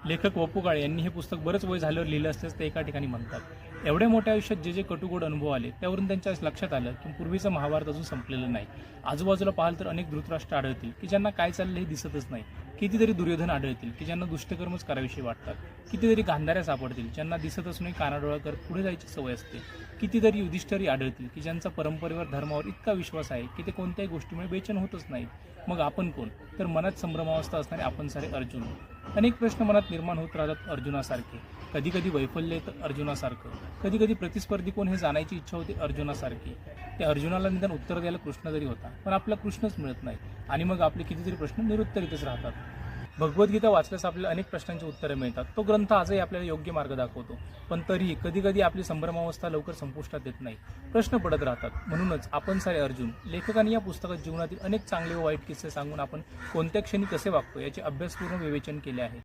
लेखक वपू काळे यांनी हे पुस्तक बरंच वय झाल्यावर लिहिलं असल्याचं ते एका ठिकाणी म्हणतात। एवढ्या मोठ्या आयुष्यात जे कटुगोड अनुभव आले त्यावरून त्यांच्या लक्षात आलं की पूर्वीचं महाभारत अजून संपलेलं नाही। आजूबाजूला पाहाल तर अनेक धृतराष्ट्र आढळतील की ज्यांना काय चाललं हे दिसतच नाही, कितीतरी दुर्योधन आढळतील की ज्यांना दुष्टकर्मच कराविषयी वाटतात, कितीतरी गांधाऱ्या सापडतील ज्यांना दिसत असूनही कानाडोळा करत पुढे जायची सवय असते, कितीतरी युधिष्ठिरही आढळतील की ज्यांचा परंपरेवर धर्मावर इतका विश्वास आहे की ते कोणत्याही गोष्टीमुळे बेचैन होतच नाहीत। मग आपण कोण? तर मनात संभ्रमावस्था असणारे आपण सारे अर्जुन। अनेक प्रश्न मनात निर्माण होत राहतात अर्जुनासारखे। कधी कधी वैफल्य येतं अर्जुनासारखं, कधी कधी प्रतिस्पर्धी कोण हे जाणायची इच्छा होती अर्जुनासारखी। त्या अर्जुनाला निदान उत्तर द्यायला कृष्ण जरी होता, पण आपला कृष्णच मिळत नाही आणि मग आपले कितीतरी प्रश्न निरुत्तरितच राहतात। भगवद्गीता वाचल्यास आपल्याला अनेक प्रश्नांची उत्तरे मिळतात। तो ग्रंथ आजही आपल्याला योग्य मार्ग दाखवतो, पण तरीही कधी कधी आपली संभ्रमावस्था लवकर संपुष्टात येत नाही, प्रश्न पडत राहतात। म्हणूनच आपण सारे अर्जुन लेखकांनी या पुस्तकात जीवनातील अनेक चांगले व वाईट किस्से सांगून आपण कोणत्या क्षणी कसे वागतो याचे अभ्यासपूर्ण विवेचन केले आहे।